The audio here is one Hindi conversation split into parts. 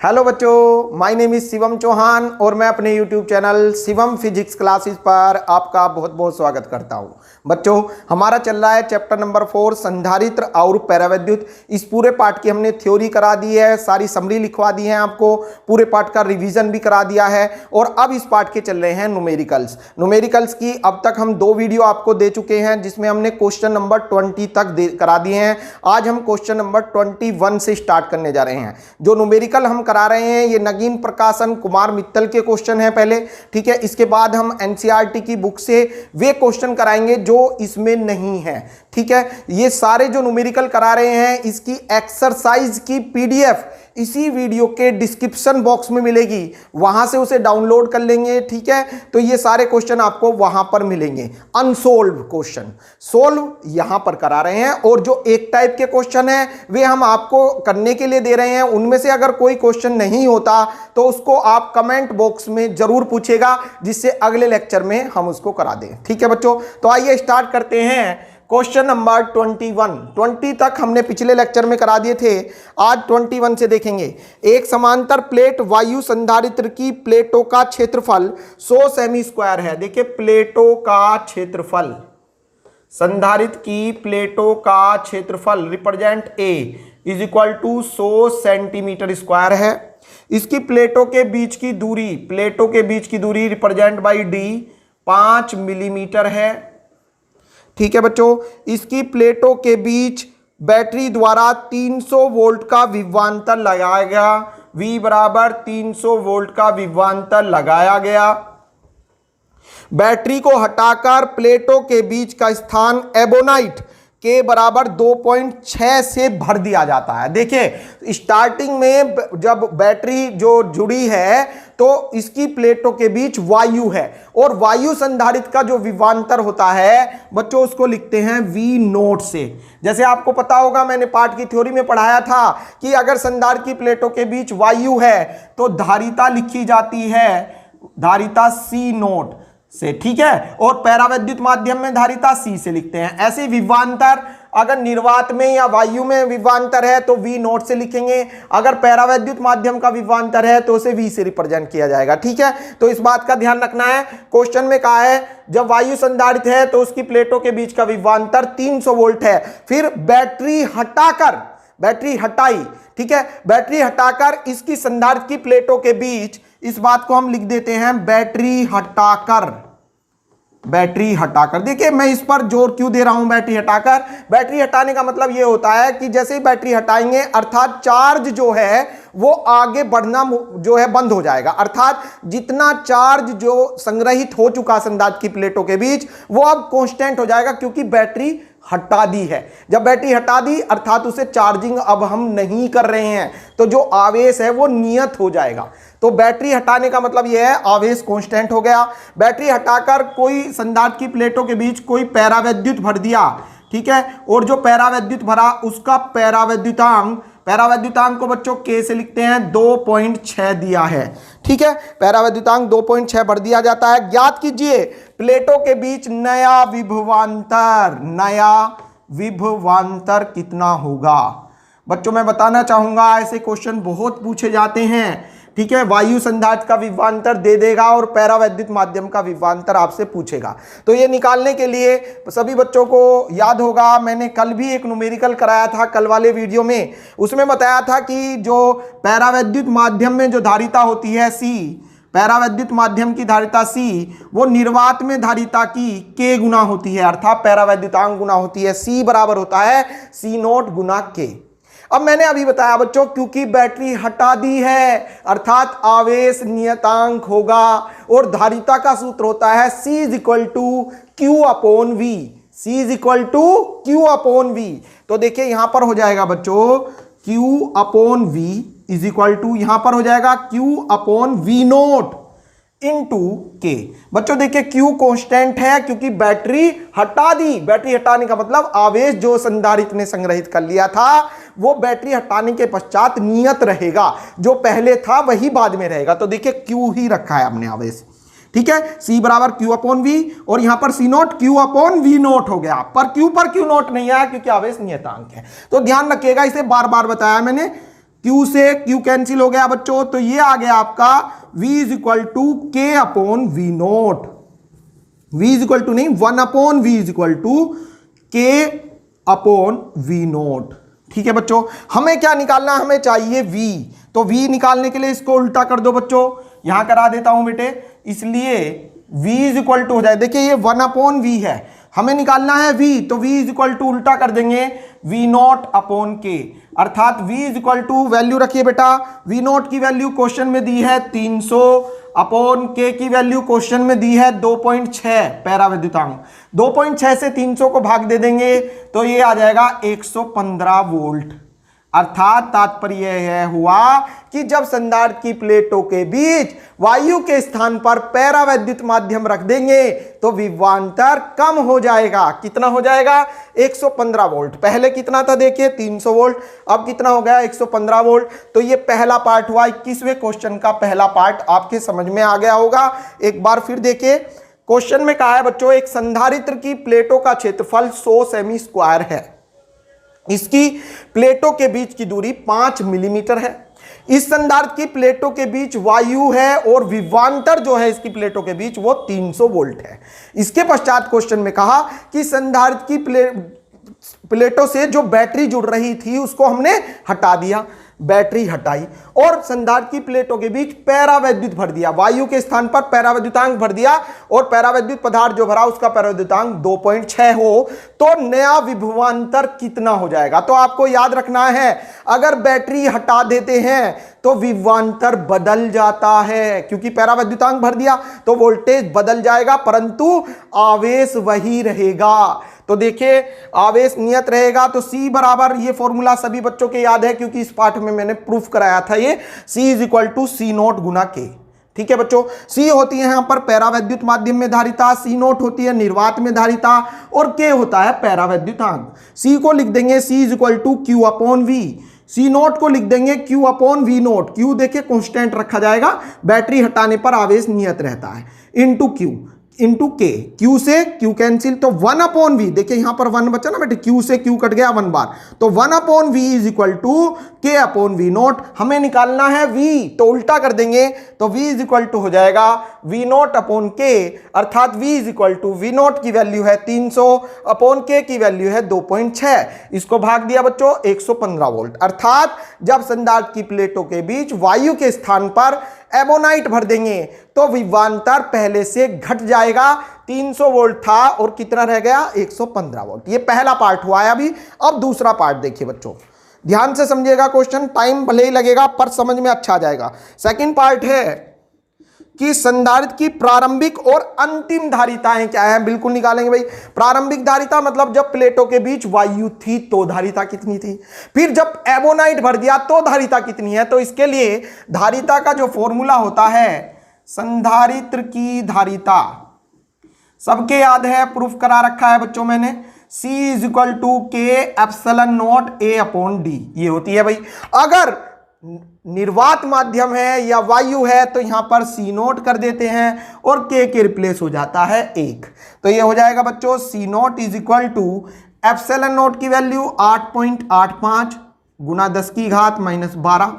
हेलो बच्चों, my name is Shivam Chauhan और मैं अपने YouTube channel Shivam physics classes पर आपका बहुत बहुत स्वागत करता हूं। बच्चों, हमारा चल रहा है चैप्टर नंबर 4 संधारित्र और पैरावैद्युत। इस पूरे पाठ की हमने थ्योरी करा दी है, सारी समरी लिखवा दी है, आपको पूरे पाठ का रिवीजन भी करा दिया है और अब इस पाठ के चल रहे हैं न्यूमेरिकल्स की अब तक हम 2 वीडियो आपको दे चुके हैं जिसमें हमने क्वेश्चन नंबर 20 तक करा दिए हैं। आज हम क्वेश्चन नंबर 21 से स्टार्ट करने जा रहे हैं। जो न्यूमेरिकल हम करा रहे हैं ये नगीन प्रकाशन कुमार मित्तल के क्वेश्चन है पहले, ठीक है। इसके बाद हम एनसीईआरटी की बुक से वे क्वेश्चन कराएंगे जो इसमें नहीं है, ठीक है। ये सारे जो न्यूमेरिकल करा रहे हैं इसकी एक्सरसाइज की पीडीएफ इसी वीडियो के डिस्क्रिप्शन बॉक्स में मिलेगी, वहां से उसे डाउनलोड कर लेंगे, ठीक है। तो ये सारे क्वेश्चन आपको वहां पर मिलेंगे। अनसोल्व क्वेश्चन सोल्व यहां पर करा रहे हैं और जो एक टाइप के क्वेश्चन है वे हम आपको करने के लिए दे रहे हैं। उनमें से अगर कोई क्वेश्चन नहीं होता तो उसको आप कमेंट बॉक्स में जरूर पूछेगा, जिससे अगले लेक्चर में हम उसको करा दें, ठीक है बच्चों। तो आइए स्टार्ट करते हैं। क्वेश्चन नंबर 20 तक हमने पिछले लेक्चर में करा दिए थे, आज 21 से देखेंगे। एक समांतर प्लेट वायु संधारित्र की प्लेटों का क्षेत्रफल 100 सेमी स्क्वायर है। देखिए, प्लेटों का क्षेत्रफल, संधारित्र की प्लेटों का क्षेत्रफल represent A is equal to 100 centimetre square है। इसकी प्लेटों के बीच की दूरी रिप्रेजेंट बाई डी 5 मिलीमीटर है, ठीक है बच्चों। इसकी प्लेटों के बीच बैटरी द्वारा 300 वोल्ट का विभवांतर लगाया गया। V बराबर 300 वोल्ट का विभवांतर लगाया गया। बैटरी को हटाकर प्लेटों के बीच का स्थान एबोनाइट के बराबर 2.6 से भर दिया जाता है। देखिए, स्टार्टिंग में जब बैटरी जो जुड़ी है तो इसकी प्लेटों के बीच वायु है और वायु संधारित्र का जो विभवांतर होता है बच्चों उसको लिखते हैं V नोट से। जैसे आपको पता होगा, मैंने पाठ की थ्योरी में पढ़ाया था कि अगर संधारित्र की प्लेटों के बीच वायु है तो धारिता लिखी जाती है, धारिता C नोट से, ठीक है। और पैरावैद्युत माध्यम में धारिता C से लिखते हैं। ऐसे विभवांतर अगर निर्वात में या वायु में विभवांतर है तो V नोट से लिखेंगे, अगर पैरावैद्युत माध्यम का विभवांतर है तो उसे V से रिप्रेजेंट किया जाएगा, ठीक है। तो इस बात का ध्यान रखना है। क्वेश्चन में कहा है जब वायु संधारित्र है तो उसकी प्लेटों के बीच का विभवांतर 300 वोल्ट है। फिर बैटरी हटाई, ठीक है। बैटरी हटाकर इसकी संधारित्र की प्लेटों के बीच, इस बात को हम लिख देते हैं बैटरी हटाकर। देखिए, मैं इस पर जोर क्यों दे रहा हूं बैटरी हटाकर। बैटरी हटाने का मतलब यह होता है कि जैसे ही बैटरी हटाएंगे अर्थात चार्ज जो है वो आगे बढ़ना जो है बंद हो जाएगा। अर्थात जितना चार्ज जो संग्रहित हो चुका संधारित्र की प्लेटों के बीच वो अब कांस्टेंट हो जाएगा, क्योंकि बैटरी हटा दी है। जब बैटरी हटा दी अर्थात उसे चार्जिंग अब हम नहीं कर रहे हैं, तो जो आवेश है वो नियत हो जाएगा। तो बैटरी हटाने का मतलब यह है आवेश कांस्टेंट हो गया। बैटरी हटाकर कोई संधारित्र की प्लेटों के बीच कोई पैरावैद्युत भर दिया, ठीक है। और जो पैरावैद्युत भरा उसका पैरावैद्युतांक को बच्चों K से लिखते हैं, 2.6 दिया है, ठीक है। पैरावैद्युतांक 2.6 भर दिया जाता है। ज्ञात कीजिए प्लेटों के बीच नया विभवांतर कितना होगा। बच्चों, मैं बताना चाहूंगा ऐसे क्वेश्चन बहुत पूछे जाते हैं, ठीक है। वायु संधारित्र का विभवांतर दे देगा और पैरावैद्युत माध्यम का विभवांतर आपसे पूछेगा। तो ये निकालने के लिए सभी बच्चों को याद होगा, मैंने कल भी एक न्यूमेरिकल कराया था, कल वाले वीडियो में। उसमें बताया था कि जो पैरावैद्युत माध्यम में जो धारिता होती है C, पैरावैद्युत माध्यम की धारिता C वो निर्वात में धारिता की K गुना होती है, अर्थात पैरावैद्युतांक गुना होती है। C बराबर होता है C नोट गुना K। अब मैंने अभी बताया बच्चों, क्योंकि बैटरी हटा दी है अर्थात आवेश नियतांक होगा और धारिता का सूत्र होता है C is equal to Q upon V। तो देखिए यहां पर हो जाएगा बच्चों Q upon V is equal to, यहां पर हो जाएगा Q upon V naught into K। बच्चों देखिए Q कांस्टेंट है क्योंकि बैटरी हटा दी। बैटरी हटाने का मतलब आवेश जो संधारित्र ने संग्रहित कर लिया था वो बैटरी हटाने के पश्चात नियत रहेगा, जो पहले था वही बाद में रहेगा। तो देखिए Q ही रखा है हमने आवेश, ठीक है। C बराबर Q अपॉन V और यहां पर C note Q upon V note हो गया, पर Q नोट नहीं आया क्योंकि आवेश नियतांक है। तो ध्यान रखिएगा, इसे बार बार बताया मैंने। Q से Q कैंसिल हो गया बच्चों, तो ये आ गया आपका V is equal to K upon V naught. V is equal to नहीं, 1 upon V is equal to K upon V naught. ठीक है बच्चों, हमें क्या निकालना है, हमें चाहिए V। तो V निकालने के लिए इसको उल्टा कर दो बच्चों, यहां करा देता हूं बेटे, इसलिए V इज इक्वल टू हो जाए, देखिए ये 1 अपॉन V है, हमें निकालना है V, तो V इज इक्वल टू उल्टा कर देंगे V नॉट अपॉन K, अर्थात V is equal to, value रखिए बेटा, V नॉट की वैल्यू क्वेश्चन में दी है 300 अपॉन K की वैल्यू क्वेश्चन में दी है 2.6 पैरा विद्युतांक। 2.6 से 300 को भाग दे देंगे तो ये आ जाएगा 115 वोल्ट। अर्थात तात्पर्य यह हुआ कि जब संधारित्र की प्लेटों के बीच वायु के स्थान पर पैरावैद्युत माध्यम रख देंगे तो विभवांतर कम हो जाएगा। कितना हो जाएगा? 115 वोल्ट। पहले कितना था देखिए 300 वोल्ट, अब कितना हो गया 115 वोल्ट। तो ये पहला पार्ट हुआ, 21वें क्वेश्चन का पहला पार्ट आपके समझ में आ गया होगा। एक बार फिर देखिए, क्वेश्चन में कहा है बच्चों, एक संधारित्र की प्लेटों का क्षेत्रफल 100 सेमी स्क्वायर है, इसकी प्लेटों के बीच की दूरी 5 मिलीमीटर है, इस संधारित्र की प्लेटों के बीच वायु है और विभवांतर जो है इसकी प्लेटों के बीच वो 300 वोल्ट है। इसके पश्चात क्वेश्चन में कहा कि संधारित्र की प्लेटों से जो बैटरी जुड़ रही थी उसको हमने हटा दिया, बैटरी हटाई और संधारित्र की प्लेटों के बीच पैरावैद्युत भर दिया, वायु के स्थान पर पैरावैद्युतांक भर दिया और पैरावैद्युत पदार्थ जो भरा उसका पैरावैद्युतांक 2.6 हो तो नया विभवांतर कितना हो जाएगा। तो आपको याद रखना है, अगर बैटरी हटा देते हैं तो विभवांतर बदल जाता है, क्योंकि पैरावैद्युतांक भर दिया तो वोल्टेज बदल जाएगा परंतु आवेश वही रहेगा। तो देखिए आवेश नियत रहेगा, तो C बराबर, ये फॉर्मूला सभी बच्चों के याद है क्योंकि इस पाठ में मैंने प्रूफ कराया था, ये C is equal to C naught गुना K। ठीक है बच्चों, C होती है यहां पर पैरावैद्युत माध्यम में धारिता, C नोट होती है निर्वात में धारिता और K होता है पैरावैद्युतांक। C को लिख देंगे C is equal to Q upon V, C naught को लिख देंगे Q upon V naught. Q देखिए कांस्टेंट रखा जाएगा, बैटरी हटाने पर आवेश नियत रहता है, into Q into K, Q से Q कैंसिल तो 1 अपॉन V, देखिए यहां पर 1 बचा ना बेटे, Q से Q कट गया 1 बार, तो 1 upon V is equal to K upon V naught. हमें निकालना है V, तो उल्टा कर देंगे तो V इज इक्वल टू हो जाएगा V नोट अपॉन K, अर्थात V is equal to V naught की वैल्यू है 300 अपॉन K की वैल्यू है 2.6, इसको भाग दिया बच्चों 115 वोल्ट। अर्थात जब संधारित्र की प्लेटों के बीच वायु के स्थान पर एबोनाइट भर देंगे तो विभवांतर पहले से घट जाएगा, 300 वोल्ट था और कितना रह गया 115 वोल्ट। ये पहला पार्ट हुआ है अभी। अब दूसरा पार्ट देखिए बच्चों, ध्यान से समझिएगा, क्वेश्चन टाइम भले ही लगेगा पर समझ में अच्छा आ जाएगा। सेकंड पार्ट है कि संधारित्र की प्रारंभिक और अंतिम धारिताएं क्या है, बिल्कुल निकालेंगे भाई। प्रारंभिक धारिता मतलब जब प्लेटों के बीच वायु थी तो धारिता कितनी थी, फिर जब एबोनाइट भर दिया तो धारिता कितनी है। तो इसके लिए धारिता का जो फॉर्मूला होता है, संधारित्र की धारिता सबके याद है, प्रूफ करा रखा है बच्चों मैंने, C is equal to K epsilon naught A upon D, ये होती है भाई। अगर निर्वात माध्यम है या वायु है तो यहां पर C नोट कर देते हैं और K के रिप्लेस हो जाता है 1, तो ये हो जाएगा बच्चों C naught is equal to epsilon naught की वैल्यू 8.85 गुना 10 की घात -12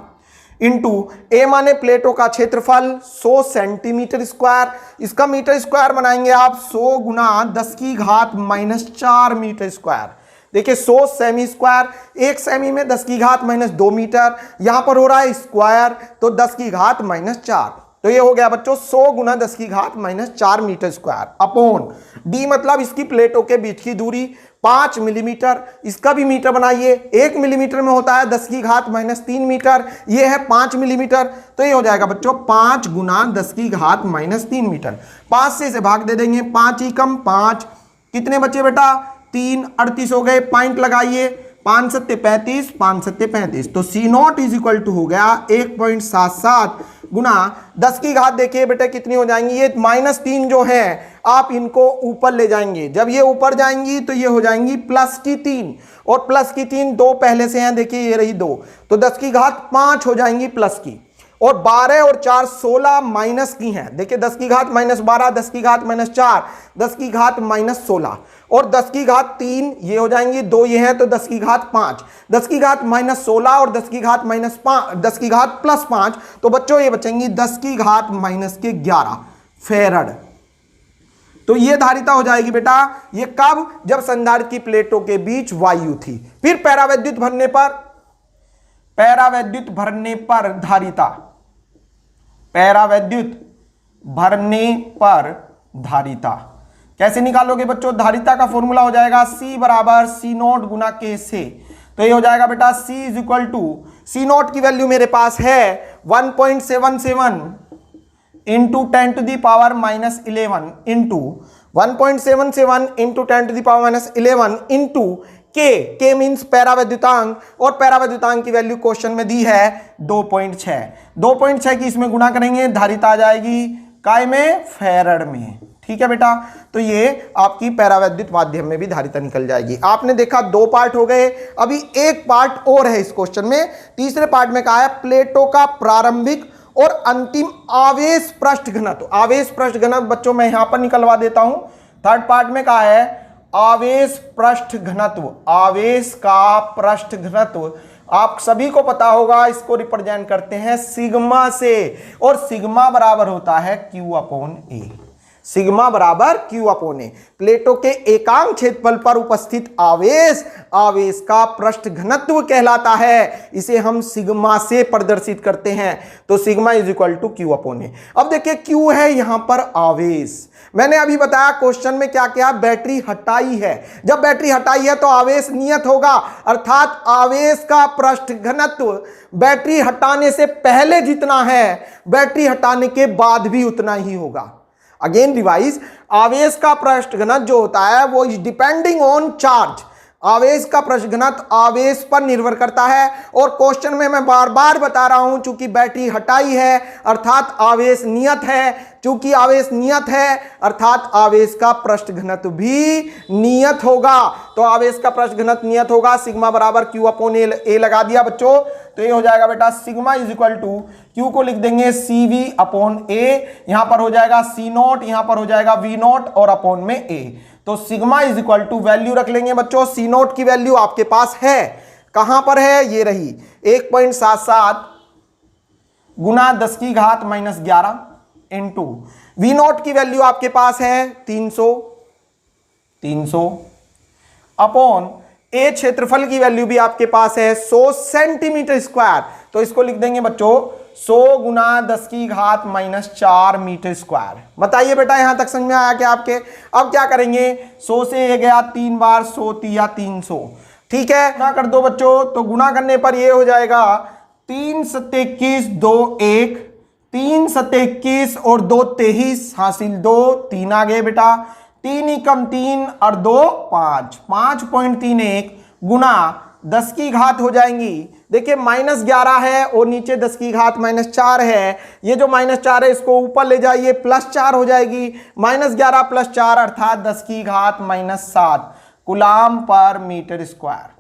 इंटू A माने प्लेटों का क्षेत्रफल 100 सेंटीमीटर स्क्वायर, इसका मीटर स्क्वायर बनाएंगे आप 100 गुना 10 की घात -4 मीटर स्क्वायर। देखिए 100 सेमी स्क्वायर, 1 सेमी में 10 की घात -2 मीटर, यहां पर हो रहा है स्क्वायर तो 10 की घात -4, तो ये हो गया बच्चों 100 गुना 10 की घात -4 मीटर स्क्वायर अपॉन D मतलब इसकी प्लेटों के बीच की दूरी 5 मिलीमीटर, इसका भी मीटर बनाइए, 1 मिलीमीटर में होता है 10 की घात -3 मीटर, ये है 5 मिलीमीटर, तो ये हो जाएगा बच्चों 5 गुना 10 की घात -3 मीटर। 5 से इसे भाग दे देंगे, 5 ही कम 5, कितने बचे बेटा 3, 38 हो गए, पॉइंट लगाइए, 5 सत्ते 35, 5 सत्ते 35, तो C naught is equal to हो गया 1.77 गुना 10 की घात, देखिए बेटे कितनी हो जाएंगी, ये -3 जो है आप इनको ऊपर ले जाएंगे, जब ये ऊपर जाएंगी तो ये हो जाएंगी प्लस की 3 और प्लस की 3 दो पहले से हैं, देखिए ये रही 2, तो 10 की घात 5 हो जाएंगी प्लस की, और 12 और 4 16 माइनस की हैं। देखिए 10 की घात -12, 10 की घात -4, 10 की घात -16 और 10 की घात 3 ये हो जाएंगी, 2 ये हैं तो 10 की घात 5, 10 की घात -16 और 10 की घात -5, 10 की घात +5, तो बच्चों ये बचेंगी 10 की घात -11 फेरड। तो ये धारिता हो जाएगी बेटा, ये कब? जब संधारित्र की प्लेटों के बीच वायु थी। फिर पैरावैद्युत भरने पर, पैरावैद्युत भरने पर धारिता, पैरावैद्युत भरने पर धारिता कैसे निकालोगे बच्चों? धारिता का फॉर्मूला हो जाएगा C बराबर C0 गुना K से। तो ये हो जाएगा बेटा C is equal to, C0 की वैल्यू मेरे पास है 1.77 into 10 to the power -11 into 1.77 into 10 to the power -11 into K means पैरावैद्युतांक, और पैरावैद्युतांक की वैल्यू क्वेश्चन में दी है 2.6। 2.6 की इसमें गुणा करेंगे, धारिता आ जाएगी काय में? फैरड में। ठीक है बेटा, तो ये आपकी पैरावैद्युत माध्यम में भी धारिता निकल जाएगी। आपने देखा 2 पार्ट हो गए, अभी एक पार्ट और है इस क्वेश्चन में। तीसरे पार्ट में कहा है प्लेटों का प्रारंभिक और अंतिम आवेश पृष्ठ घनत्व। आवेश पृष्ठ घनत्व बच्चों मैं यहां पर निकलवा देता हूं। थर्ड पार्ट में कहा है आवेश पृष्ठ घनत्व, आवेश का पृष्ठ घनत्व आप सभी को पता होगा, इसको रिप्रेजेंट करते हैं सिग्मा से, और सिग्मा बराबर होता है Q/A। सिग्मा बराबर Q/A। प्लेटों के एकांक क्षेत्रफल पर उपस्थित आवेश, आवेश का पृष्ठ घनत्व कहलाता है। इसे हम सिग्मा से प्रदर्शित करते हैं। तो sigma is equal to Q/A। अब देखिए Q है यहां पर आवेश। मैंने अभी बताया क्वेश्चन में क्या क्या, बैटरी हटाई है। जब बैटरी हटाई है तो आवेश नियत होगा, अर्थात आवेश का पृष्ठ घनत्व बैटरी हटाने से पहले जितना है, बैटरी हटाने के बाद भी उतना ही होगा। अगेन रिवाइज, आवेश का पृष्ठ घनत्व जो होता है वो इज डिपेंडिंग ऑन चार्ज। आवेश का पृष्ठ घनत्व आवेश पर निर्भर करता है, और क्वेश्चन में मैं बार बार बता रहा हूं चूंकि बैटरी हटाई है अर्थात आवेश नियत है। चूंकि आवेश नियत है अर्थात आवेश का पृष्ठ घनत्व भी नियत होगा। तो आवेश का पृष्ठ घनत्व नियत होगा, सिग्मा बराबर Q/A लगा दिया बच्चों। तो ये हो जाएगा बेटा sigma is equal to, Q को लिख देंगे CV/A, यहां पर हो जाएगा C0, यहां पर हो जाएगा V0 और अपॉन में A। तो sigma is equal to value रख लेंगे बच्चों। C0 की वैल्यू आपके पास है, कहां पर है? ये रही 1.77 गुना 10 की घात -11 इंटू V0 की वैल्यू आपके पास है 300 अपॉन A क्षेत्रफल की वैल्यू भी आपके पास है 100 सेंटीमीटर स्क्वायर। तो इसको लिख देंगे बच्चों 100 गुना 10 की घात -4 मीटर स्क्वायर। बताइए बेटा यहां तक समझ में आया क्या आपके? अब क्या करेंगे, 100 से ये गया 3 बार, 100 3 300। ठीक है, गुणा कर दो बच्चों। तो गुणा करने पर ये हो जाएगा 3 7 21 2 1, 3 7 21 और 2 23 हासिल 2, 3 आ गए बेटा, 3 एकम 3 और 2 5, 5.31 गुना 10 की घात हो जाएंगी। देखिए -11 है और नीचे 10 की घात -4 है। ये जो -4 है इसको ऊपर ले जाइए, +4 हो जाएगी। -11 + 4 अर्थात 10 की घात -7 कूलाम पर मीटर स्क्वायर।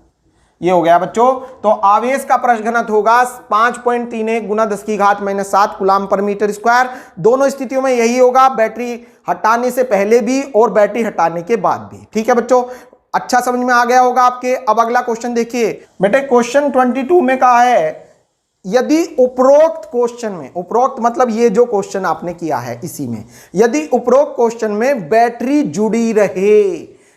ये हो गया बच्चों। तो आवेश का पृष्ठ घनत्व होगा 5.31 गुना 10 की घात -7 कूलाम पर मीटर स्क्वायर। दोनों स्थितियों में यही होगा, बैटरी हटाने से पहले भी और बैटरी हटाने के बाद भी। ठीक है बच्चों, अच्छा समझ में आ गया होगा आपके। अब अगला क्वेश्चन देखिए बेटे, क्वेश्चन 22 में कहा है यदि उपरोक्त क्वेश्चन में, उपरोक्त मतलब ये जो क्वेश्चन आपने किया है इसी में, यदि उपरोक्त क्वेश्चन में बैटरी जुड़ी रहे,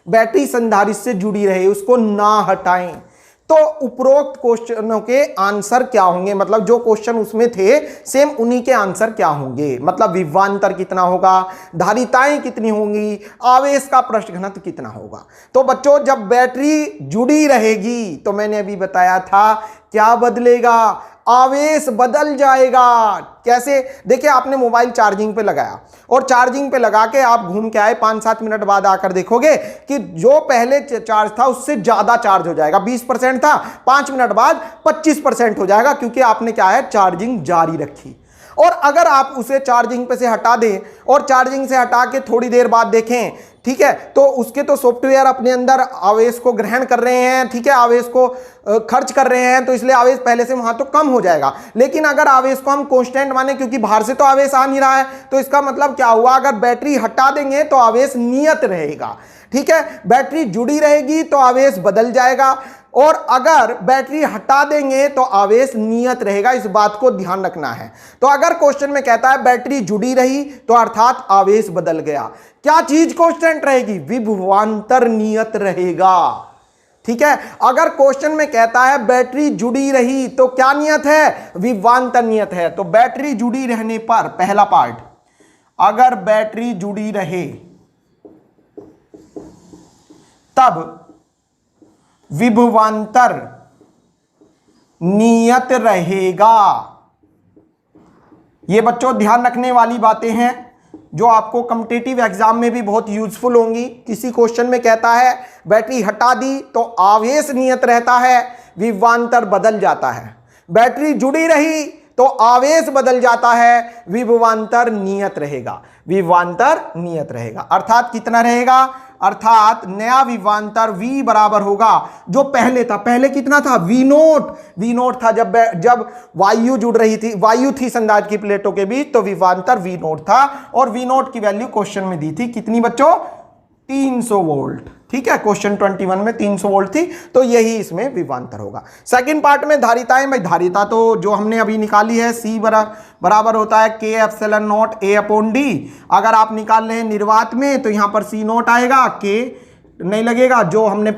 बैटरी संधारित्र से जुड़ी रहे, उसको ना हटाएं, तो उपरोक्त क्वेश्चनों के आंसर क्या होंगे? मतलब जो क्वेश्चन उसमें थे सेम उन्हीं के आंसर क्या होंगे? मतलब विभवांतर कितना होगा, धारिताएं कितनी होंगी, आवेश का पृष्ठ घनत्व कितना होगा? तो बच्चों जब बैटरी जुड़ी रहेगी तो मैंने अभी बताया था क्या बदलेगा, आवेश बदल जाएगा। कैसे? देखिए आपने मोबाइल चार्जिंग पे लगाया और चार्जिंग पे लगा के आप घूम के आए, 5-7 मिनट बाद आकर देखोगे कि जो पहले चार्ज था उससे ज्यादा चार्ज हो जाएगा। 20% था, 5 मिनट बाद 25% हो जाएगा, क्योंकि आपने क्या है, चार्जिंग जारी रखी। और अगर आप उसे चार्जिंग पे से हटा दें और चार्जिंग से हटा के थोड़ी देर बाद देखें ठीक है, तो उसके तो सॉफ्टवेयर अपने अंदर आवेश को ग्रहण कर रहे हैं, ठीक है, आवेश को खर्च कर रहे हैं, तो इसलिए आवेश पहले से वहां तो कम हो जाएगा। लेकिन अगर आवेश को हम कांस्टेंट माने, क्योंकि बाहर से तो आवेश आ नहीं रहा है, तो इसका मतलब क्या हुआ, अगर बैटरी हटा देंगे तो आवेश नियत रहेगा, ठीक है, बैटरी जुड़ी रहेगी तो आवेश बदल जाएगा, और अगर बैटरी हटा देंगे तो आवेश नियत रहेगा। इस बात को ध्यान रखना है। तो अगर क्वेश्चन में कहता है बैटरी जुड़ी रही तो अर्थात आवेश बदल गया, क्या चीज कांस्टेंट रहेगी, विभवांतर नियत रहेगा, ठीक है। अगर क्वेश्चन में कहता है बैटरी जुड़ी रही तो क्या नियत है, विभवांतर नियत है। तो बैटरी जुड़ी रहने पर, पहला पार्ट, अगर बैटरी जुड़ी रहे तब विभवांतर नियत रहेगा। ये बच्चों ध्यान रखने वाली बातें हैं जो आपको कॉम्पिटिटिव एग्जाम में भी बहुत यूजफुल होंगी। किसी क्वेश्चन में कहता है बैटरी हटा दी तो आवेश नियत रहता है, विभवांतर बदल जाता है, बैटरी जुड़ी रही तो आवेश बदल जाता है, विभवांतर नियत रहेगा, विभवांतर नियत रहेगा। अर्थात कितना रहेगा, अर्थात नया विभवांतर V बराबर होगा जो पहले था, पहले कितना था, V नोट था, जब वायु जुड़ रही थी, वायु थी संधारित्र की प्लेटों के बीच, तो विभवांतर V नोट था, और V नोट की वैल्यू क्वेश्चन में दी थी कितनी बच्चों, 300 वोल्ट, ठीक है, क्वेश्चन 21 में 300 वोल्ट थी, तो यही इसमें विभवांतर होगा। सेकंड पार्ट में धारिताएं, भाई धारिता तो जो हमने अभी निकाली है C बराबर होता है K epsilon naught A upon D। अगर आप निकाल रहे हैं निर्वात में तो यहां पर C नोट आएगा, K नहीं लगेगा, जो हमने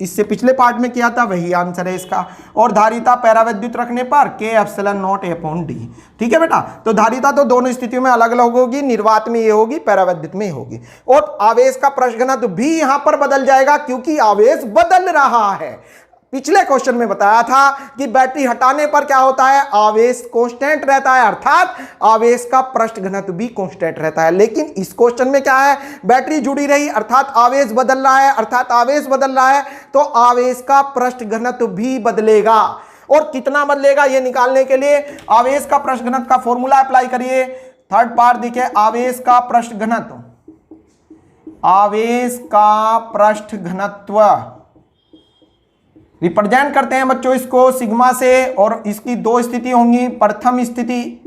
इससे पिछले पार्ट में किया था वही आंसर है इसका। और धारिता पैराविद्युत रखने पर K epsilon naught A upon D, ठीक है बेटा। तो धारिता तो दोनों स्थितियों में अलग अलग होगी, निर्वात में ये होगी, पैराविद्युत में होगी। और आवेश का पृष्ठ घनत्व भी यहां पर बदल जाएगा क्योंकि आवेश बदल रहा है। पिछले क्वेश्चन में बताया था कि बैटरी हटाने पर क्या होता है, आवेश कांस्टेंट रहता है, अर्थात आवेश का पृष्ठ घनत्व भी कांस्टेंट रहता है। लेकिन इस क्वेश्चन में क्या है, बैटरी जुड़ी रही अर्थात आवेश बदल रहा है, अर्थात आवेश बदल रहा है तो आवेश का पृष्ठ घनत्व भी बदलेगा। और कितना बदलेगा ये निकालने के लिए आवेश का पृष्ठ घनत्व का फॉर्मूला अप्लाई करिए। थर्ड पार्ट देखिए, आवेश का पृष्ठ घनत्व, आवेश का पृष्ठ घनत्व रिप्रेजेंट करते हैं बच्चों इसको सिग्मा से, और इसकी दो स्थिति होंगी। प्रथम स्थिति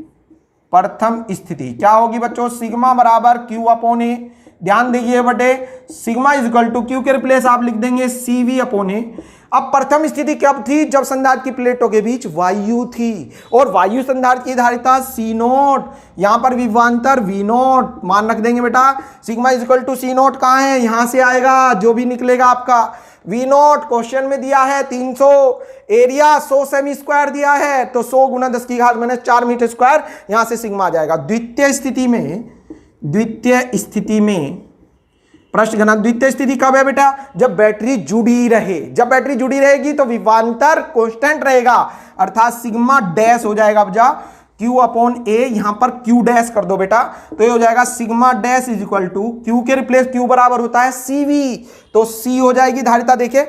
क्या होगी बच्चों, सिग्मा बराबर क्यू अपॉन ए। ध्यान दीजिए बटे, sigma is equal to Q के रिप्लेस आप लिख देंगे CV अपॉन ए। अब प्रथम स्थिति कब थी, जब संधारित्र की प्लेटों के बीच वायु थी, और वायु संधारित्र की धारिता C नोट, यहां पर विभवांतर V नोट, मान रख देंगे बेटा। Sigma is equal to C naught कहां है, यहां से आएगा, जो भी निकलेगा आपका V नोट क्वेश्चन में दिया है 300, एरिया 100 सेमी स्क्वायर दिया है, तो 100 गुना 10 की घात माइनस 4 मीटर स्क्वायर, यहां से सिग्मा आ जाएगा। द्वितीय स्थिति में पृष्ठ घनत्व, द्वितीय स्थिति कब है बेटा, जब बैटरी जुड़ी रहे, जब बैटरी जुड़ी रहेगी तो विभवांतर कांस्टेंट रहेगा, अर्थात सिग्मा डैश हो जाएगा बजा Q अपॉन A, यहां पर Q डैश कर दो बेटा, तो ये हो जाएगा sigma dash is equal to Q के रिप्लेस Q बराबर होता है CV, तो C हो जाएगी धारिता। देखिए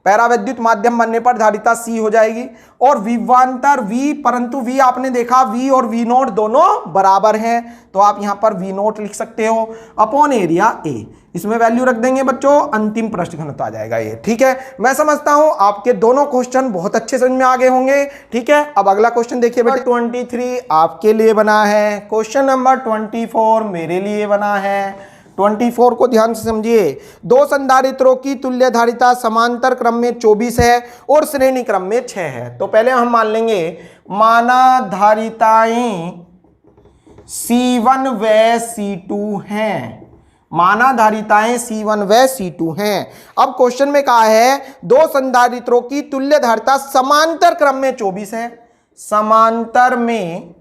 पैराविद्युत माध्यम बनने पर धारिता C हो जाएगी, और विभवांतर V, परंतु V आपने देखा V और V नोट दोनों बराबर हैं, तो आप यहां पर V नोट लिख सकते हो अपॉन एरिया A। इसमें वैल्यू रख देंगे बच्चों, अंतिम पृष्ठ घनत्व आ जाएगा ये, ठीक है। मैं समझता हूं आपके दोनों क्वेश्चन बहुत अच्छे समझ में आ गए होंगे, ठीक है। अब अगला क्वेश्चन देखिए बेटे, 23 आपके लिए बना है, क्वेश्चन नंबर 24 मेरे लिए बना है। 24 को ध्यान से समझिए। दो संधारित्रों की तुल्य धारिता समांतर क्रम में 24 है और श्रेणी क्रम में 6 है। तो पहले हम मान लेंगे, माना धारिताएं C1 व C2 हैं, माना धारिताएं C1 व C2 हैं। अब क्वेश्चन में कहा है दो संधारित्रों की तुल्य धारिता समांतर क्रम में 24 है, समांतर में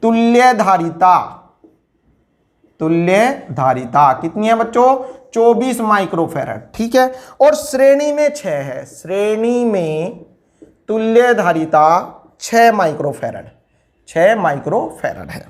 तुल्य धारिता कितनी है बच्चों, 24 माइक्रोफैरड, ठीक है। और श्रेणी में 6 है, श्रेणी में तुल्य धारिता 6 माइक्रोफैरड है।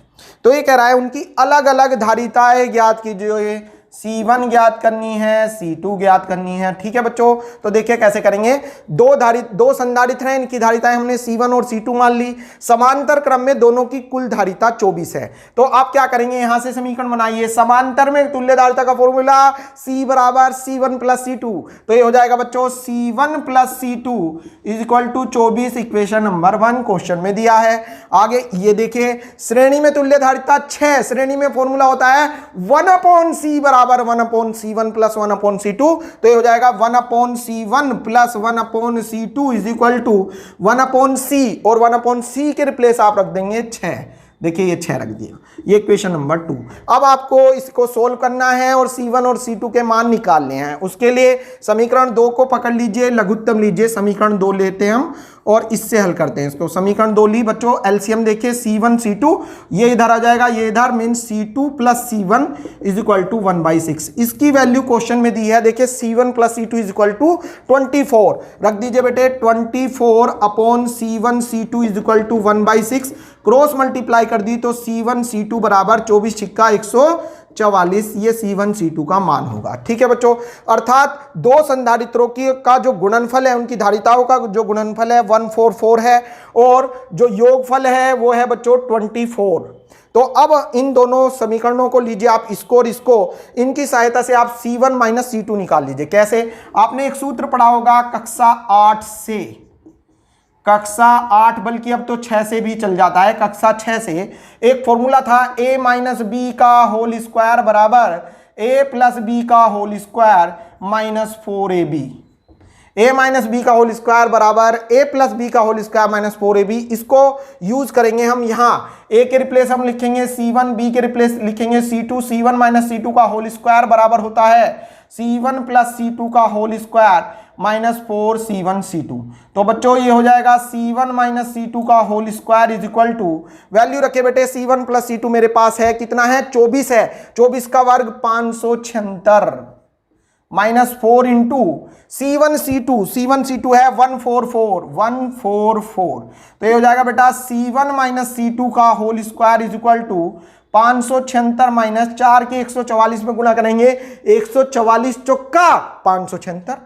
तो ये कह रहा है उनकी अलग अलग धारिताएं ज्ञात कीजिए, C1 ज्ञात करनी है, C2 ज्ञात करनी है। ठीक है बच्चों, तो देखिए कैसे करेंगे। दो संधारित्र हैं, इनकी धारिताएं हमने C1 और C2 मान ली। समांतर क्रम में दोनों की कुल धारिता 24 है। तो आप क्या करेंगे, यहां से समीकरण बनाइए। समांतर में तुल्य धारिता का फॉर्मूला C बराबर C1 प्लस C2, तो ये हो जाएगा बच्चों C1 plus C2 is equal to 24, equation number 1 question में दिया है। आगे ये देखिए, श्रेणी में तुल्य धारिता 6, श्रेणी में फॉर्मूला होता है 1/C बराबर 1/C1 प्लस 1/C2, तो ये हो जाएगा 1/C1 plus 1/C2 is equal to 1/C, और 1/C के रिप्लेस आप रख देंगे 6। देखिए ये 6 रख दिया, ये इक्वेशन नंबर 2। अब आपको इसको सोल्व करना है और C1 और C2 के मान निकालने हैं। उसके लिए समीकरण 2 को पकड़ लीजिए, लघुत्तम लीजिए, समीकरण 2 लेते हैं हम और इससे हल करते हैं इसको। समीकरण 2 ली बच्चों, एलसीएम देखिए C1 C2, ये इधर आ जाएगा, ये इधर, mean C2 plus C1 is equal to 1/6। इसकी वैल्यू क्वेश्चन में दी है, देखिए C1 plus C2 is equal to 24। रख दीजिए बेटे 24/C1 C2 is equal to 1/6। Cross multiply कर दी तो C1 C2 बराबर 24 छिक्का 144, ये C1 C2 का मान होगा। ठीक है बच्चों, अर्थात दो संधारित्रों की का जो गुणनफल है, उनकी धारिताओं का जो गुणनफल है 144 है, और जो योगफल है वो है बच्चों 24। तो अब इन दोनों समीकरणों को लीजिए आप, इसको और इसको, इनकी सहायता से आप C1 माइनस C2 निकाल लीजिए। कैसे? आपने एक सूत्र पढ़ा होगा कक्षा 8 से, कक्षा 8 बल्कि अब तो 6 से भी चल जाता है। कक्षा 6 से एक फॉर्मूला था a माइनस बी का होल स्क्वायर बराबर a प्लस बी का whole square minus 4ab। a minus B का होल स्क्वायर बराबर a प्लस बी का होल स्क्वायर माइनस 4ab। इसको यूज करेंगे हम यहाँ। a के रिप्लेस हम लिखेंगे C1, b के रिप्लेस लिखेंगे C2। C1 माइनस C2 का होल स्क्वायर बराबर होता है C1 प्लस C2 का whole square minus 4C1 C2। तो बच्चों ये हो जाएगा C1 माइनस C2 का whole square is equal to, value रखे बेटे C1 प्लस C2 मेरे पास है, कितना है 24 है, 24 का वर्ग 576 माइनस 4 इंटू C1 C2 है 144। तो ये हो जाएगा बेटा C1 माइनस C2 का whole square is equal to 576 minus 4 के 144 में गुणा करेंगे, 144 चौका 576,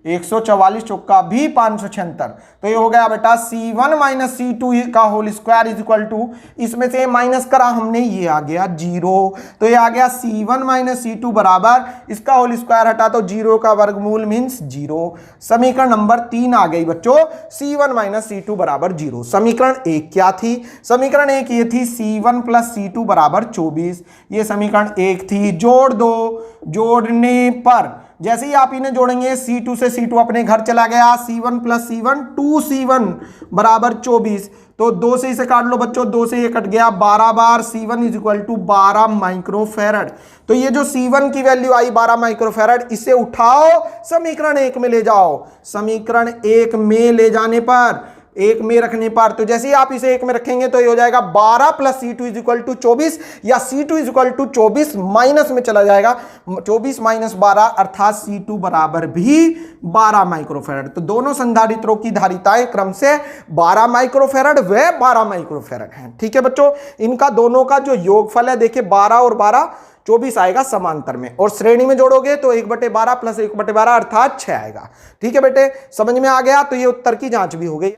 144 चौका भी 576। तो ये हो गया बेटा C1 माइनस C2 का whole square is equal to, इसमें से माइनस करा हमने, ये आ गया 0। तो ये आ गया C1 माइनस C2 बराबर, इसका होल स्क्वायर हटा तो 0 का वर्गमूल मीन्स 0। समीकरण नंबर 3 आ गई बच्चों, C1 माइनस C2 बराबर 0। समीकरण 1 क्या थी? समीकरण 1 ये थी C1 प्लस C2 बराबर 24, ये समीकरण 1 थी। जोड़ दो, जोड़ने पर जैसे ही आप इन्हें जोड़ेंगे C2 से C2 अपने घर चला गया, C1 प्लस C1 2C1 बराबर 24। तो 2 से इसे काट लो बच्चों, 2 से ये कट गया 12 बार, C1 is equal to 12 microfarad. तो ये जो C1 की वैल्यू आई 12 माइक्रोफेरड, इसे उठाओ समीकरण 1 में ले जाओ। समीकरण 1 में ले जाने पर, 1 में रखने पर, तो जैसे ही आप इसे 1 में रखेंगे तो ये हो जाएगा 12 plus C2 is equal to 24, या C2 is equal to 24 minus में चला जाएगा, 24 माइनस 12 अर्थात C2 बराबर भी 12 माइक्रोफेरड। तो दोनों संधारित्रों की धारिताएं क्रम से 12 माइक्रोफेरड व 12 माइक्रोफेरड हैं। ठीक है बच्चों, इनका दोनों का जो योगफल है देखिए 12 और 12 24 आएगा समांतर में, और श्रेणी में जोड़ोगे तो 1/12 प्लस 1/12 अर्थात 6 आएगा। ठीक है बेटे, समझ में आ गया? तो ये उत्तर की जांच भी हो गई।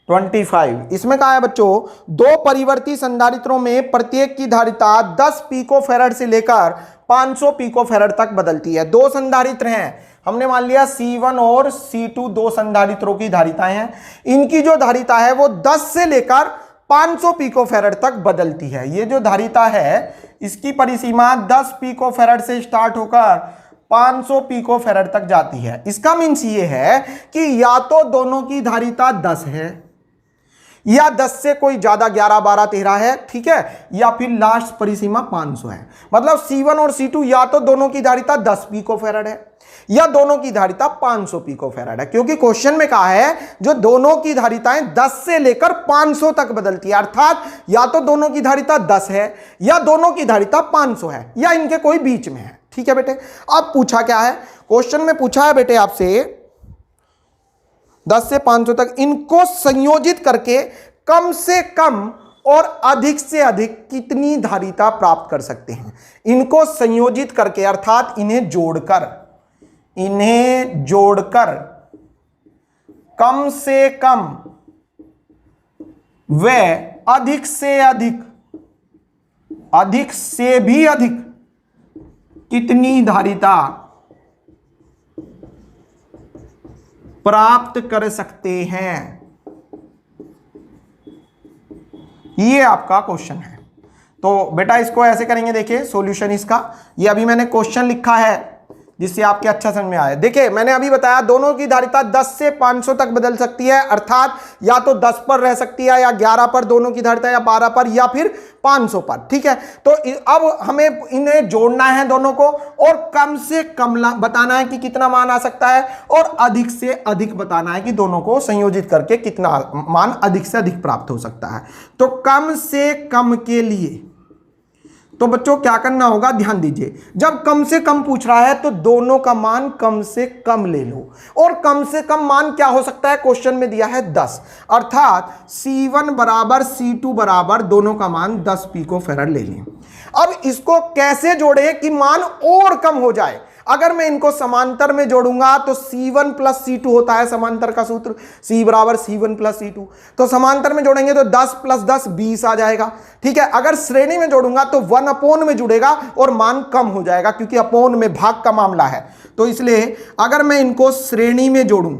25 इसमें कहा है बच्चों, दो परिवर्ती संधारित्रों में प्रत्येक की धारिता 10 पिकोफेरड से लेकर 500 पिकोफेरड तक बदलती है। दो संधारित्र हैं, हमने मान लिया C1 और C2 दो संधारित्रों की धारिताएं हैं। इनकी जो धारिता है वो 10 से लेकर 500 पिकोफेरड तक बदलती है। ये जो धारिता है इसकी परिसीमा 10 पिकोफेरड से स्टार्ट होकर 500 पिकोफेरड तक जाती है। इसका मीन्स ये है कि या तो दोनों की धारिता 10 है, या 10 से कोई ज्यादा 11, 12, 13 है, ठीक है, या फिर लास्ट परिसीमा 500 है। मतलब C1 और C2 या तो दोनों की धारिता 10 पिकोफेरड है, या दोनों की धारिता 500 पिकोफेरड है, क्योंकि क्वेश्चन में कहा है जो दोनों की धारिताएं 10 से लेकर 500 तक बदलती है, अर्थात या तो दोनों की धारिता 10 है, या दोनों की धारिता 500 है, या इनके कोई बीच में है। ठीक है बेटे, अब पूछा क्या है, क्वेश्चन में पूछा है बेटे आपसे 10 से 500 तक इनको संयोजित करके कम से कम और अधिक से अधिक कितनी धारिता प्राप्त कर सकते हैं। इनको संयोजित करके अर्थात इन्हें जोड़कर कम से कम व अधिक से भी अधिक कितनी धारिता प्राप्त कर सकते हैं, ये आपका क्वेश्चन है। तो बेटा इसको ऐसे करेंगे, देखिए सॉल्यूशन इसका, ये अभी मैंने क्वेश्चन लिखा है जिससे आपके अच्छा समझ में आए। देखिए मैंने अभी बताया दोनों की धारिता 10 से 500 तक बदल सकती है, अर्थात या तो 10 पर रह सकती है या 11 पर दोनों की धारिता, या 12 पर या फिर 500 पर। ठीक है, तो अब हमें इन्हें जोड़ना है दोनों को, और कम से कम बताना है कि कितना मान आ सकता है, और अधिक से अधिक बताना है कि दोनों को संयोजित करके कितना मान अधिक से अधिक प्राप्त हो सकता है। तो कम से कम के लिए तो बच्चों क्या करना होगा, ध्यान दीजिए, जब कम से कम पूछ रहा है तो दोनों का मान कम से कम ले लो, और कम से कम मान क्या हो सकता है, क्वेश्चन में दिया है 10, अर्थात C1 बराबर C2 बराबर दोनों का मान 10 पिकोफैराड ले लें। अब इसको कैसे जोड़े कि मान और कम हो जाए। अगर मैं इनको समांतर में जोड़ूंगा तो C1 प्लस C2 होता है समांतर का सूत्र, C बराबर C1 प्लस C2। तो समांतर में जोड़ेंगे तो 10 प्लस 10 20 आ जाएगा। ठीक है, अगर श्रेणी में जोड़ूंगा तो 1 अपोन में जुड़ेगा और मान कम हो जाएगा, क्योंकि अपोन में भाग का मामला है। तो इसलिए अगर मैं इनको श्रेणी में जोड़ूं,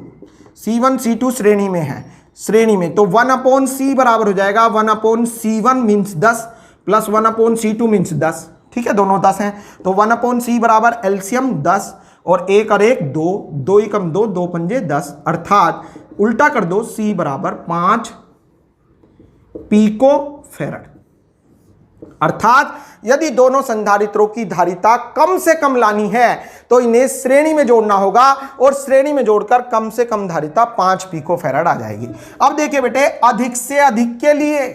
C1 C2 श्रेणी में है, श्रेणी में, तो 1 अपोन C बराबर हो जाएगा 1 upon C1 means 10 plus 1 upon C2 means 10। ठीक है, दोनों 10 हैं, तो 1 अपोन C बराबर एलसीएम 10, और 1 और 1 2, 2 एकम 2, 2 पंजे 10, अर्थात उल्टा कर दो, C बराबर 5 पिकोफैराड। अर्थात यदि दोनों संधारित्रों की धारिता कम से कम लानी है तो इन्हें श्रेणी में जोड़ना होगा, और श्रेणी में जोड़कर कम से कम धारिता 5 पिकोफैराड आ जाएगी। अब देखिए बेटे, अधिक से अधिक के लिए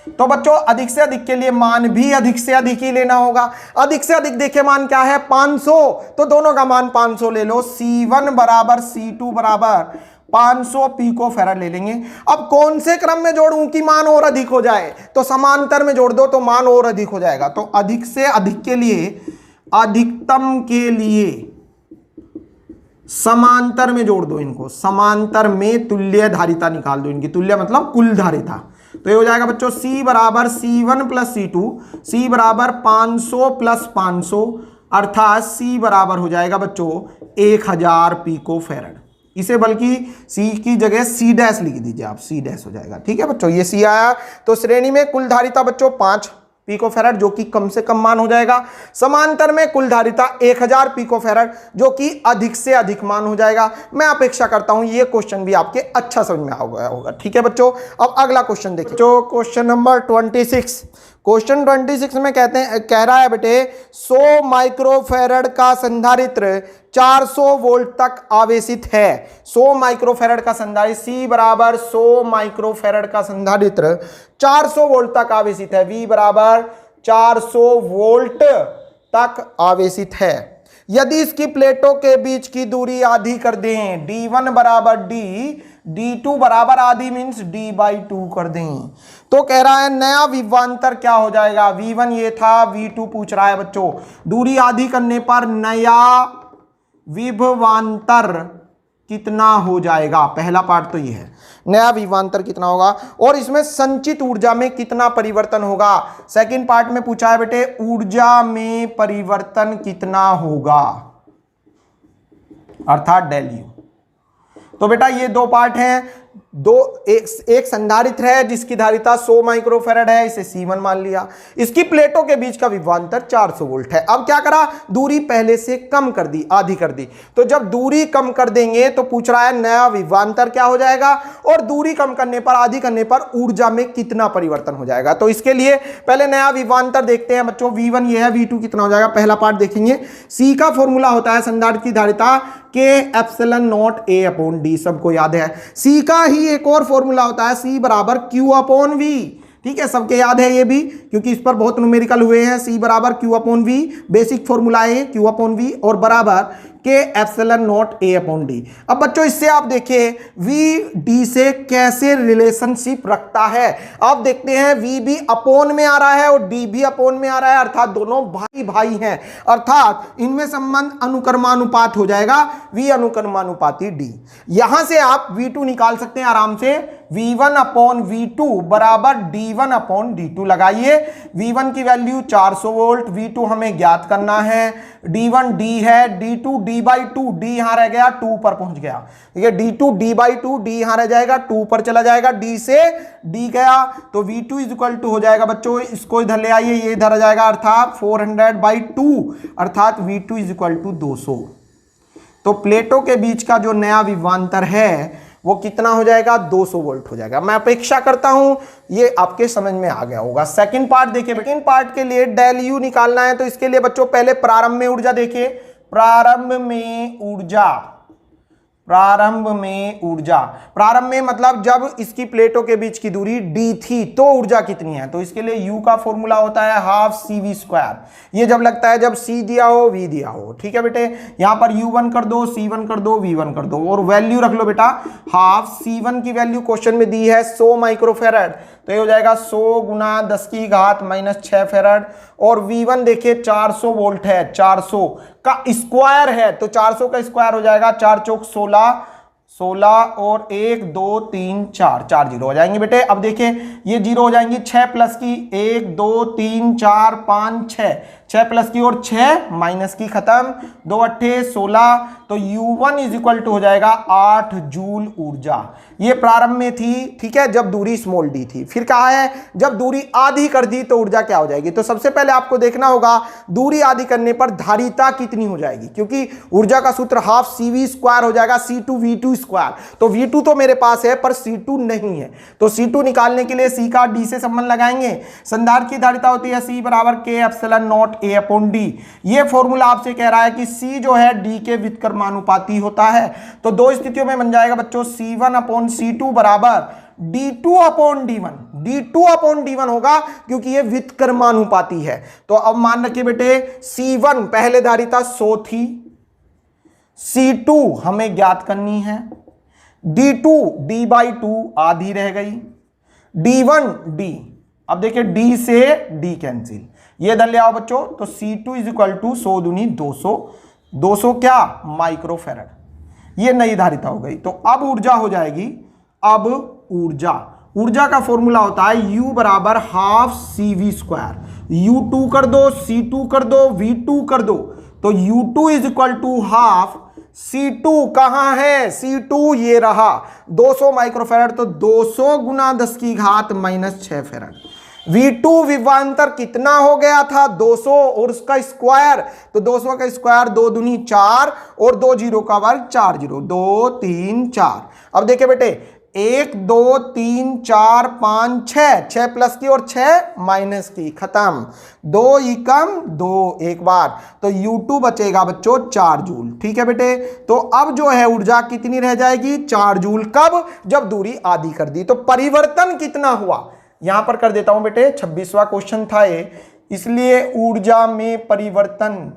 तो बच्चों अधिक से अधिक के लिए मान भी अधिक से अधिक ही लेना होगा। अधिक से अधिक देखिए मान क्या है, 500, तो दोनों का मान 500 ले लो। C1 बराबर C2 बराबर 500 पिकोफैराड ले लेंगे। अब कौन से क्रम में जोड़ूं कि मान और अधिक हो जाए, तो समांतर में जोड़ दो तो मान और अधिक हो जाएगा। तो अधिक से अधिक के लिए, अधिकतम के लिए समांतर में जोड़ दो इनको, समांतर में तुल्य धारिता निकाल दो इनकी, तुल्य मतलब कुल धारिता। तो ये हो जाएगा बच्चों C बराबर C1 प्लस C2, C बराबर 500 प्लस 500, अर्थात C बराबर हो जाएगा बच्चों 1000 पिकोफैराड। इसे बल्कि C की जगह C डैश लिख दीजिए आप, C डैश हो जाएगा। ठीक है बच्चों, ये C आया। तो श्रेणी में कुल धारिता बच्चों 5 पिकोफैराड, जो कि कम से कम मान हो जाएगा। समांतर में कुल धारिता 1000 पिकोफैराड, जो कि अधिक से अधिक मान हो जाएगा। मैं अपेक्षा करता हूं ये क्वेश्चन भी आपके अच्छा समझ में आ गया होगा। ठीक है बच्चों, अब अगला क्वेश्चन देखिए, जो क्वेश्चन नंबर 26। क्वेश्चन 26 में कह रहा है बेटे 100 माइक्रोफैराड का संधारित्र 400 वोल्ट तक आवेशित है। 100 माइक्रोफैराड का संधारित्र, C बराबर 100 माइक्रोफैराड का संधारित्र 400 वोल्ट तक आवेशित है। V बराबर 400 वोल्ट तक आवेशित है। यदि इसकी प्लेटों के बीच की दूरी आधी कर दें, D1 बराबर D, D2 बराबर आधी मीन्स D/2 कर दें, तो कह रहा है नया विभवांतर क्या हो जाएगा। V1 ये था, V2 पूछ रहा है बच्चों। दूरी आधी करने पर नया विभवांतर कितना हो जाएगा, पहला पार्ट तो ये है, नया विभवांतर कितना होगा, और इसमें संचित ऊर्जा में कितना परिवर्तन होगा। सेकंड पार्ट में पूछा है बेटे ऊर्जा में परिवर्तन कितना होगा, अर्थात डेल यू। तो बेटा ये दो पार्ट हैं, एक संधारित्र है जिसकी धारिता 100 माइक्रोफैराड है, इसे C1 मान लिया। इसकी प्लेटों के बीच का विभवांतर 400 वोल्ट है। अब क्या करा, दूरी पहले से कम कर दी, आधी कर दी। तो जब दूरी कम कर देंगे तो पूछ रहा है नया विभवांतर क्या हो जाएगा, और दूरी कम करने पर, आधी करने पर ऊर्जा में कितना परिवर्तन हो जाएगा। तो इसके लिए पहले नया विभवांतर देखते हैं बच्चों। V1 ये है, V2 कितना हो जाएगा, पहला पार्ट देखेंगे। C का फॉर्मूला होता है संधारित्र की धारिता K epsilon naught A upon D, सबको याद है। C का ही एक और फॉर्मूला होता है, C बराबर Q अपॉन V। ठीक है, सबके याद है ये भी, क्योंकि इस पर बहुत न्यूमेरिकल हुए हैं। C बराबर Q upon V, basic formula है Q अपॉन V, और बराबर के epsilon not a upon D. अब बच्चों इससे आप देखिए वी डी से कैसे रिलेशनशिप रखता है। आप देखते हैं वी भी अपोन में आ रहा है और डी भी अपोन में आ रहा है, अर्थात दोनों भाई भाई हैं, अर्थात इनमें संबंध अनुक्रमानुपात हो जाएगा, वी अनुक्रमानुपाती डी। यहां से आप V2 निकाल सकते हैं आराम से, V1 अपॉन V2 बराबर D1 अपॉन D2 लगाइए। V1 की वैल्यू 400 वोल्ट, V2 हमें ज्ञात करना है, D1 D है, D2 D/2, D यहां रह गया 2 पर पहुंच गया, ठीक है, D2 D/2, D यहां रह जाएगा 2 पर चला जाएगा, D से D गया तो V2 इज इक्वल टू हो जाएगा बच्चों, इसको इधर ले आइए, ये इधर आ जाएगा, अर्थात 400/2, अर्थात V2 इज इक्वल टू 200। तो प्लेटों के बीच का जो नया विभवांतर है वो कितना हो जाएगा, 200 वोल्ट हो जाएगा। मैं अपेक्षा करता हूं ये आपके समझ में आ गया होगा। सेकंड पार्ट देखिए, सेकंड पार्ट के लिए डेल यू निकालना है, तो इसके लिए बच्चों पहले प्रारंभ में ऊर्जा देखिए, प्रारंभ में ऊर्जा, प्रारंभ में ऊर्जा, प्रारंभ में मतलब जब इसकी प्लेटों के बीच की दूरी d थी तो ऊर्जा कितनी है, तो इसके लिए u का फॉर्मूला होता है हाफ CV²। ये जब लगता है जब c दिया हो v दिया हो, ठीक है बेटे, यहां पर u1 कर दो, c1 कर दो, v1 कर दो और वैल्यू रख लो बेटा हाफ। c1 की वैल्यू क्वेश्चन में दी है 100 माइक्रोफेरेड, तो ये हो जाएगा 100 गुना 10⁻⁻⁶ फेरेड, और V1 देखिए 400 वोल्ट है, 400 का स्क्वायर है तो 400 का स्क्वायर हो जाएगा 4 चौक 16, 16 और 1 2 3 4, 4 जीरो हो जाएंगे बेटे। अब देखिए ये जीरो हो जाएंगी, 6 प्लस की 1 2 3 4 5 6, 6 प्लस की और 6 माइनस की खत्म, 2 अट्ठे 16, तो U1 इज इक्वल टू हो जाएगा 8 जूल ऊर्जा। ये प्रारंभ में थी, ठीक है, जब दूरी स्मॉल डी थी। फिर कहा है जब दूरी आधी कर दी तो ऊर्जा क्या हो जाएगी, तो सबसे पहले आपको देखना होगा दूरी आधी करने पर धारिता कितनी हो जाएगी, क्योंकि ऊर्जा का सूत्र हाफ CV² हो जाएगा C2V2²। तो V2 तो मेरे पास है पर C2 नहीं है, तो C2 निकालने के लिए C का D से संबंध लगाएंगे। संधारित्र की धारिता होती है C बराबर K epsilon naught A upon D। ये फॉर्मूला आपसे कह रहा है कि C जो है D के व्युत्क्रमानुपाती होता है, तो दो स्थितियों में बन जाएगा बच्चों C1 अपॉन C2 बराबर D2 upon D1, D2 upon D1 होगा क्योंकि ये व्युत्क्रमानुपाती है। तो अब मान रखिए बेटे C1 पहले धारिता 100 थी, C2 हमें ज्ञात करनी है, D2 D/2 आधी रह गई, D1 D, अब देखिए D से D कैंसिल, ये इधर ले आओ बच्चों, तो C2 इज इक्वल टू 100 दूनी 200, 200 क्या माइक्रोफेरेड, ये नई धारिता हो गई। तो अब ऊर्जा हो जाएगी, अब ऊर्जा का फॉर्मूला होता है U बराबर हाफ CV², U2 कर दो, C2 कर दो, V2 कर दो, तो U2 is equal to half C2 कहां है, C2 ये रहा 200 माइक्रोफेरेड, तो 200 गुना 10⁻⁻⁶ फेरेड। V2 विभवांतर कितना हो गया था 200 और उसका स्क्वायर, तो 200 का स्क्वायर 2 दूनी 4 और 2 जीरो का वर्ग 4 जीरो, 2 3 4। अब देखिए बेटे 1 2 3 4 5 6, 6 प्लस की और 6 माइनस की खत्म, 2 एकम 2 एक बार, तो U2 बचेगा बच्चों 4 जूल, ठीक है बेटे। तो अब जो है ऊर्जा कितनी रह जाएगी 4 जूल, कब, जब दूरी आधी कर दी। तो परिवर्तन कितना हुआ यहां पर कर देता हूं बेटे, 26वां क्वेश्चन था ये, इसलिए ऊर्जा में परिवर्तन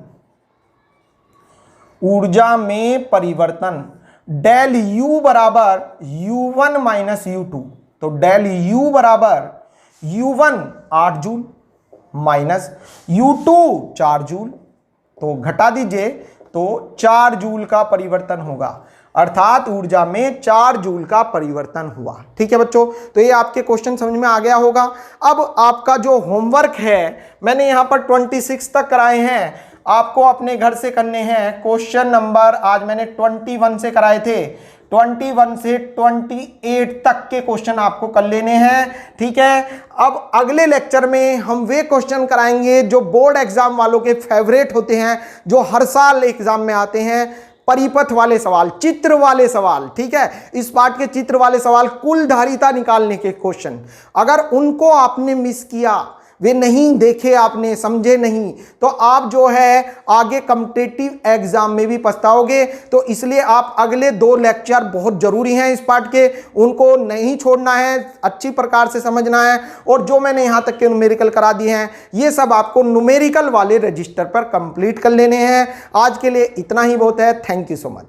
डेल U बराबर U1 माइनस U2, तो डेल U बराबर U1 8 joule minus U2 4 joule, तो घटा दीजिए, तो 4 जूल का परिवर्तन होगा, अर्थात ऊर्जा में 4 जूल का परिवर्तन हुआ, ठीक है बच्चों। तो ये आपके क्वेश्चन समझ में आ गया होगा। अब आपका जो होमवर्क है मैंने यहाँ पर 26 तक कराए हैं, आपको अपने घर से करने हैं। क्वेश्चन नंबर आज मैंने 21 से कराए थे, 21 से 28 तक के क्वेश्चन आपको कर लेने हैं, ठीक है। अब अगले लेक्चर में हम वे क्वेश्चन कराएंगे जो बोर्ड एग्जाम वालों के फेवरेट होते हैं, जो हर साल एग्जाम में आते हैं, परिपथ वाले सवाल, चित्र वाले सवाल, ठीक है। इस पार्ट के चित्र वाले सवाल, कुल धारिता निकालने के क्वेश्चन, अगर उनको आपने मिस किया, वे नहीं देखे आपने, समझे नहीं, तो आप जो है आगे कॉम्पिटिटिव एग्जाम में भी पछताओगे। तो इसलिए आप अगले 2 लेक्चर बहुत जरूरी हैं इस पार्ट के, उनको नहीं छोड़ना है, अच्छी प्रकार से समझना है। और जो मैंने यहां तक के न्यूमेरिकल करा दिए हैं ये सब आपको न्यूमेरिकल वाले रजिस्टर पर कंप्लीट कर लेने हैं। आज के लिए इतना ही बहुत है। Thank you so much.